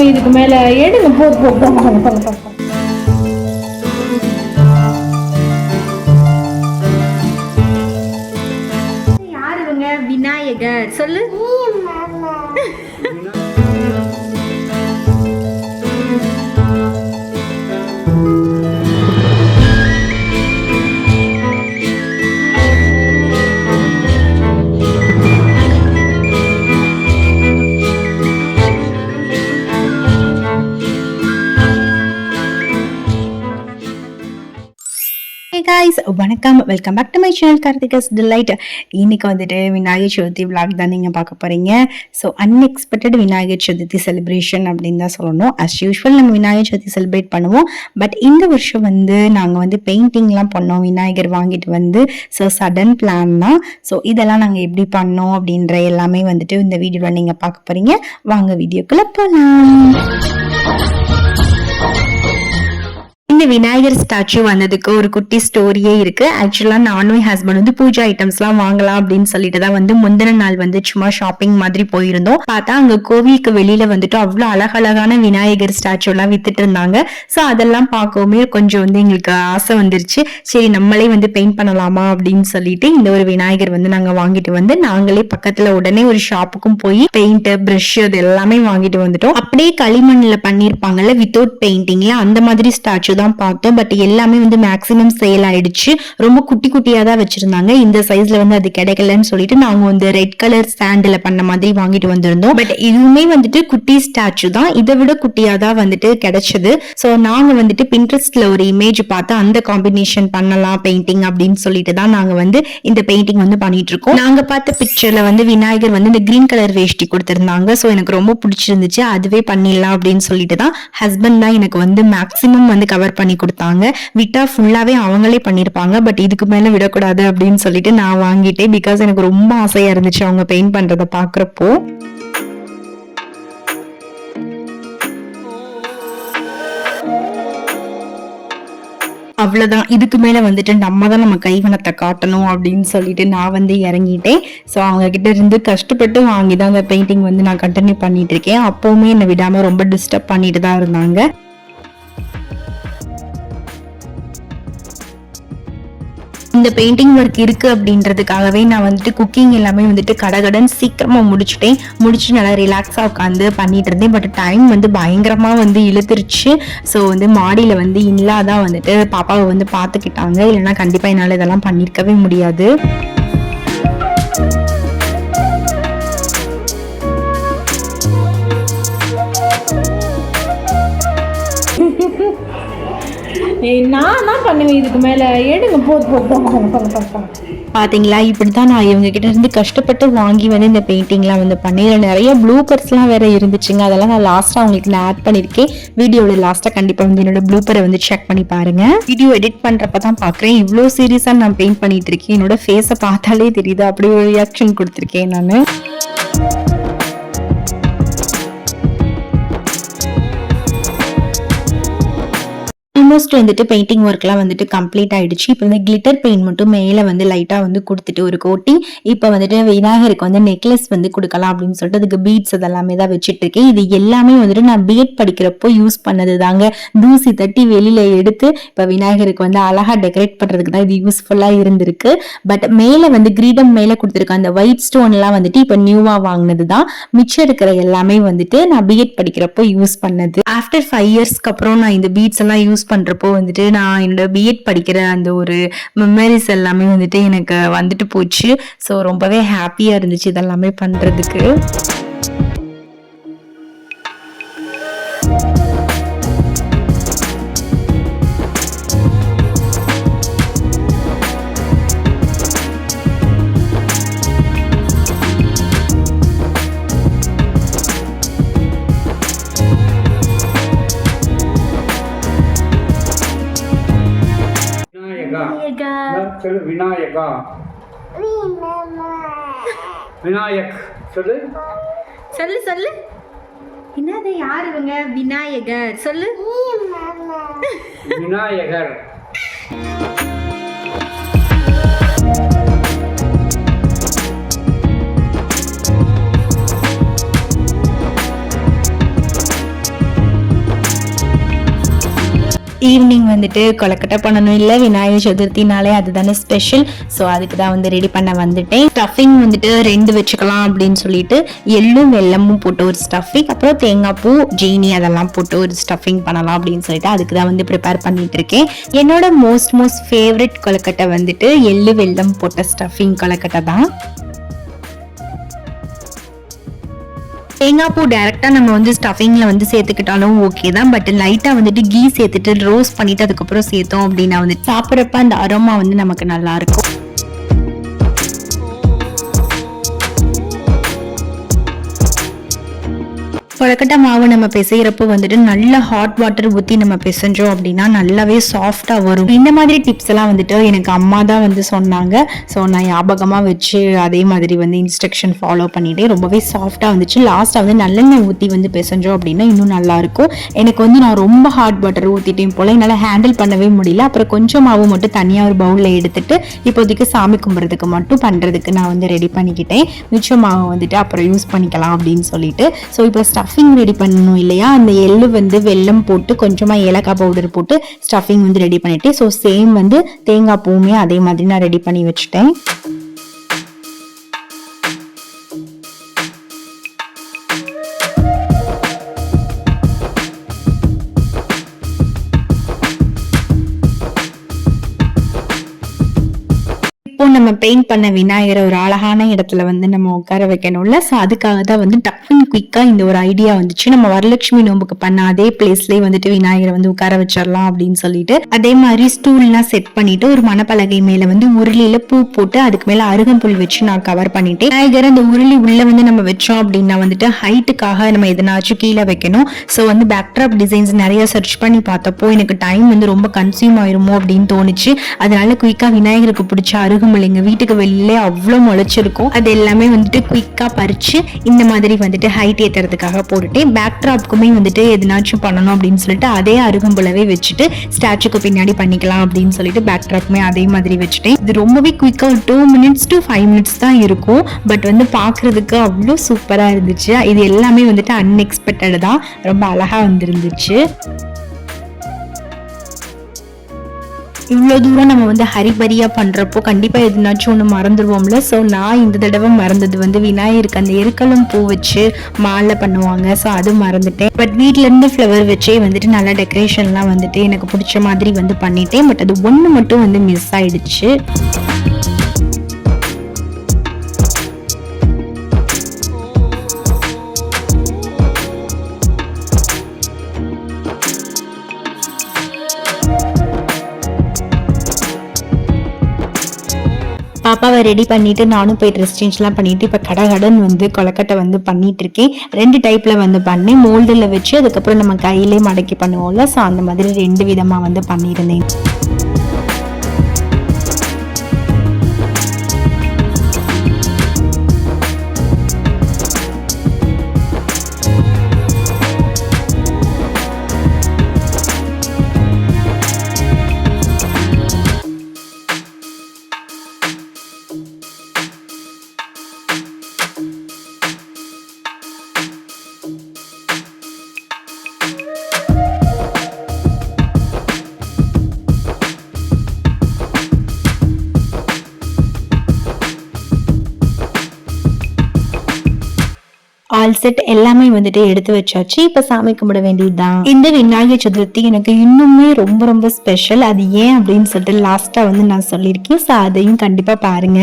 பண்ணுவேன் இதுக்கு மேல. எடுங்க போ. யார் இவங்க? விநாயகர். சொல்லு. guys, வணக்கம், welcome back to my channel Karthika's delight. இன்னைக்கு வந்துட்டு விநாயகர் சதுர்த்தி vlog தான் நீங்க பார்க்க போறீங்க. So unexpected Vinayagar Chaturthi celebration அப்படின்னு தான் சொல்லணும். அஸ் யூஸ்வல் நம்ம விநாயகர் சதுர்த்தி செலிப்ரேட் பண்ணுவோம். பட் இந்த வருஷம் வந்து நாங்கள் வந்து பெயிண்டிங்லாம் பண்ணோம் விநாயகர் வாங்கிட்டு வந்து. ஸோ சடன் பிளான் தான். ஸோ இதெல்லாம் நாங்கள் எப்படி பண்ணோம் அப்படின்ற எல்லாமே வந்துட்டு இந்த வீடியோவில் நீங்கள் பார்க்க போறீங்க. வாங்க வீடியோக்குள்ள போகலாம். இந்த விநாயகர் ஸ்டாச்சு வந்ததுக்கு ஒரு குட்டி ஸ்டோரியே இருக்கு. ஆக்சுவலா நானும் என் ஹஸ்பண்ட் வந்து பூஜா ஐட்டம்ஸ்லாம் வாங்கலாம் அப்படின்னு சொல்லிட்டு தான் வந்து முந்தின நாள் வந்து சும்மா ஷாப்பிங் மாதிரி போயிருந்தோம். பார்த்தா அங்க கோவிலுக்கு வெளியில வந்துட்டு அவ்வளவு அழகழகான விநாயகர் ஸ்டாச்சு எல்லாம் வித்துட்டு இருந்தாங்க. ஸோ அதெல்லாம் பார்க்கவுமே கொஞ்சம் வந்து எங்களுக்கு ஆசை வந்துருச்சு. சரி நம்மளே வந்து பெயிண்ட் பண்ணலாமா அப்படின்னு சொல்லிட்டு இந்த ஒரு விநாயகர் வந்து நாங்க வாங்கிட்டு வந்து நாங்களே பக்கத்துல உடனே ஒரு ஷாப்புக்கும் போய் பெயிண்ட், பிரஷ் அது எல்லாமே வாங்கிட்டு வந்துட்டோம். அப்படியே களிமண்ணில் பண்ணிருப்பாங்கல்ல வித்தவுட் பெயிண்டிங்ல அந்த மாதிரி ஸ்டாச்சு தான் பார்த்தோம். பட் எல்லாமே வந்து மேக்ஸிமம் சேல் ஆயிடுச்சு. ரொம்ப குட்டி குட்டியா தான் வச்சிருந்தாங்க. இந்த சைஸ்ல வந்து அது கிடைக்கலன்னு சொல்லிட்டு நாங்க வந்து ரெட் கலர் சாண்டில் பண்ண மாதிரி வாங்கிட்டு வந்திருந்தோம். பட் இதுவுமே வந்துட்டு குட்டி ஸ்டாச்சு தான். இதை விட குட்டியா தான் வந்துட்டு கிடைச்சது. ஸோ நாங்க வந்துட்டு பின்ட்ரெஸ்ட்ல ஒரு இமேஜ் பார்த்து அந்த காம்பினேஷன் பண்ணலாம் பெயிண்டிங் அப்படின்னு சொல்லிட்டு தான் நாங்க வந்து இந்த பெயிண்டிங் வந்து பண்ணிட்டு இருக்கோம். நாங்க பார்த்த பிக்சர்ல வந்து விநாயகர் வந்து இந்த கிரீன் கலர் வேஷ்டி கொடுத்திருந்தாங்க. ஸோ எனக்கு ரொம்ப பிடிச்சிருந்துச்சு. அதுவே பண்ணிடலாம் அப்படின்னு சொல்லிட்டு தான் ஹஸ்பண்ட் தான் எனக்கு வந்து மேக்ஸிமம் வந்து கவர் பண்ணி கொடுத்தாங்க. விட்டா ஃபுல்லாவே அவங்களே பண்ணிருப்பாங்க. பட் இதுக்கு மேல விடக்கூடாது அப்படின்னு சொல்லிட்டு நான் வாங்கிட்டேன். பிகாஸ் எனக்கு ரொம்ப ஆசையா இருந்துச்சு அவங்க பெயிண்ட் பண்றதை பாக்குறப்போ. அவ்வளவுதான். இதுக்கு மேல வந்துட்டு நம்ம தான் நம்ம கைவனத்தை காட்டணும் அப்படின்னு சொல்லிட்டு நான் வந்து இறங்கிட்டேன். ஸோ அவங்க கிட்ட இருந்து கஷ்டப்பட்டு வாங்கி தான் அந்த பெயிண்டிங் வந்து நான் கண்டினியூ பண்ணிட்டு இருக்கேன். அப்பவுமே என்னை விடாம ரொம்ப டிஸ்டர்ப் பண்ணிட்டு தான் இருந்தாங்க. இந்த பெயிண்டிங் ஒர்க் இருக்கு அப்படின்றதுக்காகவே நான் வந்துட்டு குக்கிங் எல்லாமே வந்துட்டு கடகடன் சீக்கிரமா முடிச்சுட்டு நல்லா ரிலாக்ஸா உட்காந்து பண்ணிட்டு இருந்தேன். பட் டைம் வந்து பயங்கரமா வந்து இழுத்துருச்சு. ஸோ வந்து மாடியில வந்து இல்லாதான் வந்துட்டு பாப்பாவை வந்து பார்த்துக்கிட்டாங்க. இல்லைன்னா கண்டிப்பா என்னால இதெல்லாம் பண்ணிருக்கவே முடியாது. நான் தான் பண்ணுவேன் இதுக்கு மேல. எடுங்க போ. பாத்தீங்களா, இப்படிதான் நான் இவங்க கிட்ட இருந்து கஷ்டப்பட்டு வாங்கி வந்து இந்த பெயிண்டிங்லாம் வந்து பண்ணேன். நிறைய ப்ளூபர்ஸ்லாம் வேற இருந்துச்சுங்க. அதெல்லாம் நான் லாஸ்டா உங்களுக்கு நான் ஆட் பண்ணிருக்கேன். வீடியோட லாஸ்டா கண்டிப்பா வந்து என்னோட ப்ளூபரை வந்து செக் பண்ணி பாருங்க. வீடியோ எடிட் பண்றப்பதான் பாக்குறேன் இவ்வளோ சீரியஸா நான் பெயிண்ட் பண்ணிட்டு இருக்கேன். என்னோட ஃபேஸை பார்த்தாலே தெரியுது. அப்படி ஒரு ரியாக்ஷன் கொடுத்துருக்கேன் நானு. ஆல்மோஸ்ட் வந்துட்டு பெயிண்டிங் ஒர்க்லாம் வந்துட்டு கம்ப்ளீட் ஆயிடுச்சு. இப்போ வந்து கிளிட்டர் பெயிண்ட் மட்டும் மேலே வந்து லைட்டாக வந்து கொடுத்துட்டு ஒரு கோட்டிங். இப்போ வந்துட்டு விநாயகருக்கு வந்து நெக்லஸ் வந்து கொடுக்கலாம் அப்படின்னு சொல்லிட்டு அதுக்கு பீட்ஸ் அதெல்லாமே தான் வச்சுட்டு இருக்கேன். இது எல்லாமே வந்துட்டு நான் பிஎட் படிக்கிறப்போ யூஸ் பண்ணது தாங்க. தூசி தட்டி வெளியில எடுத்து இப்போ விநாயகருக்கு வந்து அழகா டெக்கரேட் பண்றதுக்கு தான் இது யூஸ்ஃபுல்லா இருந்திருக்கு. பட் மேலே வந்து கிரீடம் மேலே கொடுத்துருக்க அந்த ஒயிட் ஸ்டோன் எல்லாம் வந்துட்டு இப்போ நியூவா வாங்கினது தான். மிச்சம் இருக்கிற எல்லாமே வந்துட்டு நான் பிஎட் படிக்கிறப்போ யூஸ் பண்ணது. ஆஃப்டர் 5 இயர்ஸ்க்கு அப்புறம் நான் இந்த பீட்ஸ் எல்லாம் யூஸ் பண்றப்போ வந்துட்டு நான் என்னோட பிஎட் படிக்கிற அந்த ஒரு மெமரிஸ் எல்லாமே வந்துட்டு எனக்கு வந்துட்டு போச்சு. ஸோ ரொம்பவே ஹாப்பியா இருந்துச்சு இதெல்லாமே பண்றதுக்கு. விநாயகா விநாயக் சொல்லு சொல்லு சொல்லு. என்னது யார் இவங்க? விநாயகர். சொல்லு. விநாயகர். ஈவினிங் வந்துட்டு கொலக்கட்டை பண்ணணும் இல்லை, விநாயகர் சதுர்த்தினாலே அதுதானே ஸ்பெஷல். ஸோ அதுக்கு தான் வந்து ரெடி பண்ண வந்துட்டேன். ஸ்டஃபிங் வந்துட்டு 2 வச்சுக்கலாம் அப்படின்னு சொல்லிட்டு எள்ளும் வெல்லமும் போட்டு ஒரு ஸ்டஃபிங், அப்புறம் தேங்காய் பூ, ஜீனி அதெல்லாம் போட்டு ஒரு ஸ்டஃபிங் பண்ணலாம் அப்படின்னு சொல்லிட்டு அதுக்கு தான் வந்து ப்ரிப்பேர் பண்ணிட்டு இருக்கேன். என்னோட மோஸ்ட் ஃபேவரட் கொலக்கட்டை வந்துட்டு எள்ளு வெல்லம் போட்ட ஸ்டஃபிங் கொலக்கட்டை தான். தேங்காய் பூ டைரக்டா நம்ம வந்து ஸ்டஃபிங்ல வந்து சேர்த்துக்கிட்டாலும் ஓகே தான். பட் லைட்டா வந்துட்டு கீ சேர்த்துட்டு ரோஸ்ட் பண்ணிட்டு அதுக்கப்புறம் சேர்த்தோம் அப்படின்னா வந்து சாப்பிட்றப்ப அந்த அரோமா வந்து நமக்கு நல்லா இருக்கும். கொலக்கட்டை மாவு நம்ம பிசைகிறப்போ வந்துட்டு நல்ல ஹாட் வாட்டர் ஊற்றி நம்ம பிசைஞ்சோம் அப்படின்னா நல்லாவே சாஃப்டாக வரும். இந்த மாதிரி டிப்ஸ் எல்லாம் வந்துட்டு எனக்கு அம்மா தான் வந்து சொன்னாங்க. ஸோ நான் ஞாபகமாக வச்சு அதே மாதிரி வந்து இன்ஸ்ட்ரக்ஷன் ஃபாலோ பண்ணிட்டே ரொம்பவே சாஃப்டாக வந்துச்சு. லாஸ்ட்டாக வந்து நல்லெண்ணெய் ஊற்றி வந்து பிசைஞ்சோம் அப்படின்னா இன்னும் நல்லாயிருக்கும். எனக்கு வந்து நான் ரொம்ப ஹாட் வாட்டர் ஊற்றிட்டேன் போல் என்னால் ஹேண்டில் பண்ணவே முடியல. அப்புறம் கொஞ்சம் மாவு மட்டும் தனியாக ஒரு பவுலில் எடுத்துட்டு இப்போதைக்கு சாமி கும்பிட்றதுக்கு மட்டும் பண்ணுறதுக்கு நான் வந்து ரெடி பண்ணிக்கிட்டேன். மிச்சம் மாவு வந்துட்டு அப்புறம் யூஸ் பண்ணிக்கலாம் அப்படின்னு சொல்லிட்டு. ஸோ இப்போ ஸ்டஃபிங் ரெடி பண்ணணும் இல்லையா, அந்த எள்ளு வந்து வெல்லம் போட்டு கொஞ்சமாக ஏலக்காய் பவுடர் போட்டு ஸ்டஃபிங் வந்து ரெடி பண்ணிட்டேன். ஸோ சேம் வந்து தேங்காய் பூவுமே அதே மாதிரி நான் ரெடி பண்ணி வச்சுட்டேன். இப்போ நம்ம பெயிண்ட் பண்ண விநாயகரை ஒரு அழகான இடத்துல வந்து நம்ம உட்கார வைக்கணும்ல. ஸோ அதுக்காக தான் வந்து டக்குன்னு குயிக்கா இந்த ஒரு ஐடியா வந்துச்சு. நம்ம வரலட்சுமி நோம்புக்கு பண்ண அதே பிளேஸ்லயே வந்துட்டு விநாயகரை வந்து உட்கார வச்சிடலாம் அப்படின்னு சொல்லிட்டு அதே மாதிரி ஸ்டூல்லாம் செட் பண்ணிட்டு ஒரு மணப்பலகை மேல வந்து உருளியில பூ போட்டு அதுக்கு மேல அருகம்புல் வச்சு நான் கவர் பண்ணிட்டேன். விநாயகர் அந்த உருளி உள்ள வந்து நம்ம வச்சோம் அப்படின்னா வந்துட்டு ஹைட்டுக்காக நம்ம எதனாச்சும் கீழே வைக்கணும். ஸோ வந்து பேக்ட்ராப் டிசைன்ஸ் நிறைய சர்ச் பண்ணி பார்த்தப்போ எனக்கு டைம் வந்து ரொம்ப கன்சியூம் ஆயிருமோ அப்படின்னு தோணுச்சு. அதனால குயிக்கா விநாயகருக்கு பிடிச்ச அருகம்புல் எங்க வீட்டுக்கு வெளியிலே அவ்வளோ முளைச்சிருக்கும். அது எல்லாமே வந்துட்டு குயிக்கா பறிச்சு இந்த மாதிரி வந்துட்டு ஹைட் ஏத்துறதுக்காக போட்டுட்டேன். பேக்ட்ராப்க்குமே வந்துட்டு எதனாச்சும் பண்ணணும் அப்படின்னு சொல்லிட்டு அதே அருகம்புலவே வச்சுட்டு ஸ்டாச்சுக்கு பின்னாடி பண்ணிக்கலாம் அப்படின்னு சொல்லிட்டு பேக்ட்ராப்மே அதே மாதிரி வச்சுட்டேன். இது ரொம்பவே குயிக்கா ஒரு 2 minutes to 5 minutes தான் இருக்கும். பட் வந்து பாக்குறதுக்கு அவ்வளோ சூப்பரா இருந்துச்சு. இது எல்லாமே வந்துட்டு அன்எக்ஸ்பெக்டட் தான், ரொம்ப அழகா வந்துருந்துச்சு. இவ்வளோ தூரம் நம்ம வந்து ஹரிபரியா பண்றப்போ கண்டிப்பா எதுனாச்சும் ஒன்று மறந்துடுவோம்ல. ஸோ நான் இந்த தடவை மறந்தது வந்து விநாயகருக்கு அந்த எருக்களம் பூ வச்சு மாலை பண்ணுவாங்க. ஸோ அது மறந்துட்டேன். பட் வீட்ல இருந்து ஃப்ளவர் வச்சே வந்துட்டு நல்லா டெக்கரேஷன்லாம் வந்துட்டு எனக்கு பிடிச்ச மாதிரி வந்து பண்ணிட்டேன். பட் அது ஒன்று மட்டும் வந்து மிஸ் ஆயிடுச்சு. பாப்பாவை ரெடி பண்ணிட்டு நானும் போய் ட்ரெஸ் சேஞ்ச்லாம் பண்ணிட்டு இப்போ கடகடன் வந்து கொலக்கட்டை வந்து பண்ணிட்டு இருக்கேன். 2 டைப்ல வந்து பண்ணேன். மோல்டில் வச்சு அதுக்கப்புறம் நம்ம கையிலே மடக்கி பண்ணுவோம்ல. ஸோ அந்த மாதிரி 2 விதமா வந்து பண்ணியிருந்தேன். ஆல் செட் எல்லாமே வந்துட்டு எடுத்து வச்சாச்சு. இப்ப சாமி கும்பிட வேண்டியதுதான். இந்த விநாயகர் சதுர்த்தி எனக்கு இன்னுமே ரொம்ப ரொம்ப ஸ்பெஷல். அது ஏன் அப்படின்னு சொல்லிட்டு லாஸ்டா வந்து நான் சொல்லியிருக்கேன். ஸோ அதையும் கண்டிப்பா பாருங்க.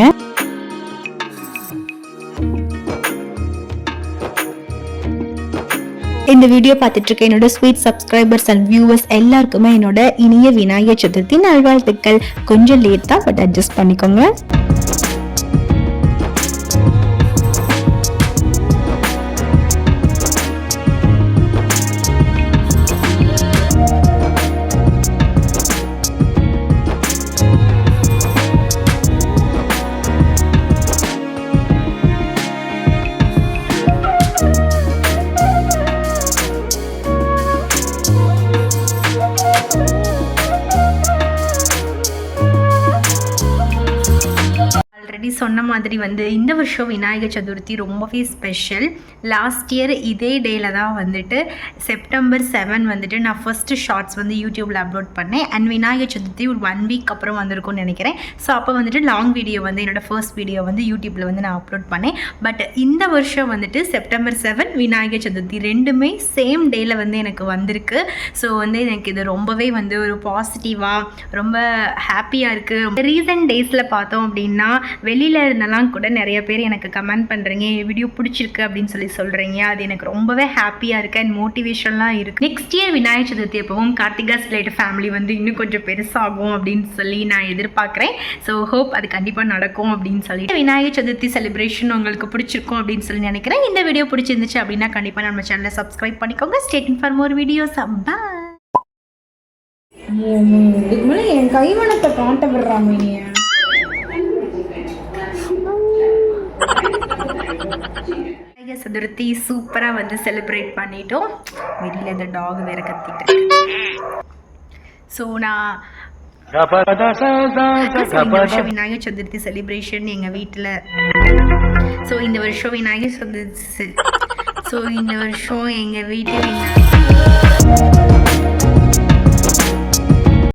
இந்த வீடியோ பார்த்துட்டு இருக்க என்னோட ஸ்வீட் சப்ஸ்கிரைபர்ஸ் அண்ட் வியூவர்ஸ் எல்லாருக்குமே என்னோட இனிய விநாயகர் சதுர்த்தி நல்வாழ்த்துக்கள். கொஞ்சம் லேட் தான், பட் அட்ஜஸ்ட் பண்ணிக்கோங்க. சொன்ன மாதிரி வந்து இந்த வருஷம் விநாயகர் சதுர்த்தி ரொம்பவே ஸ்பெஷல். லாஸ்ட் இயர் இதே டேயில் தான் வந்துட்டு செப்டம்பர் 7 வந்துட்டு நான் ஃபஸ்ட்டு ஷார்ட்ஸ் வந்து யூடியூப்பில் அப்லோட் பண்ணேன். அண்ட் விநாயகர் சதுர்த்தி ஒரு 1 வீக் அப்புறம் வந்திருக்கும்னு நினைக்கிறேன். ஸோ அப்போ வந்துட்டு லாங் வீடியோ வந்து என்னோடய ஃபர்ஸ்ட் வீடியோ வந்து யூடியூப்பில் வந்து நான் அப்லோட் பண்ணேன். பட் இந்த வருஷம் வந்துட்டு செப்டம்பர் 7 விநாயகர் சதுர்த்தி ரெண்டுமே சேம் டேயில் வந்து எனக்கு வந்திருக்கு. ஸோ வந்து எனக்கு இது ரொம்பவே வந்து ஒரு பாசிட்டிவாக ரொம்ப ஹாப்பியாக இருக்குது. ரீசன்ட் டேஸில் பார்த்தோம் அப்படின்னா வெளியில் இருந்தெல்லாம் கூட நிறைய பேர் எனக்கு கமெண்ட் பண்ணுறீங்க, வீடியோ பிடிச்சிருக்கு அப்படின்னு சொல்லி சொல்கிறீங்க. அது எனக்கு ரொம்பவே ஹாப்பியாக இருக்குது அண்ட் மோட்டிவேஷன்லாம் இருக்குது. நெக்ஸ்ட் இயர் விநாயகர் சதுர்த்தி எப்பவும் கார்த்திகா ஸ்லேட் ஃபேமிலி வந்து இன்னும் கொஞ்சம் பெருசாகும் அப்படின்னு சொல்லி நான் எதிர்பார்க்குறேன். ஸோ ஹோப் அது கண்டிப்பாக நடக்கும் அப்படின்னு சொல்லிட்டு விநாயகர் சதுர்த்தி செலிப்ரேஷன் உங்களுக்கு பிடிச்சிருக்கும் அப்படின்னு சொல்லி நினைக்கிறேன். இந்த வீடியோ பிடிச்சிருந்துச்சு அப்படின்னா கண்டிப்பாக நம்ம சேனலை சப்ஸ்கிரைப் பண்ணிக்கோங்க. Stay tuned for more videos. Bye. இதுக்கு மேலே என் கைவனத்தை காட்ட விடுறாங்க நீ. விநாயகர் சதுர்த்தி சூப்பராக வந்து செலிப்ரேட் பண்ணிட்டோம். வெளியில் இந்த டாக் வேற கத்திட்டு. ஸோ நான் இந்த வருஷம் விநாயகர் சதுர்த்தி செலிப்ரேஷன் எங்கள் வீட்டில் இந்த வருஷம் எங்கள் வீட்டில்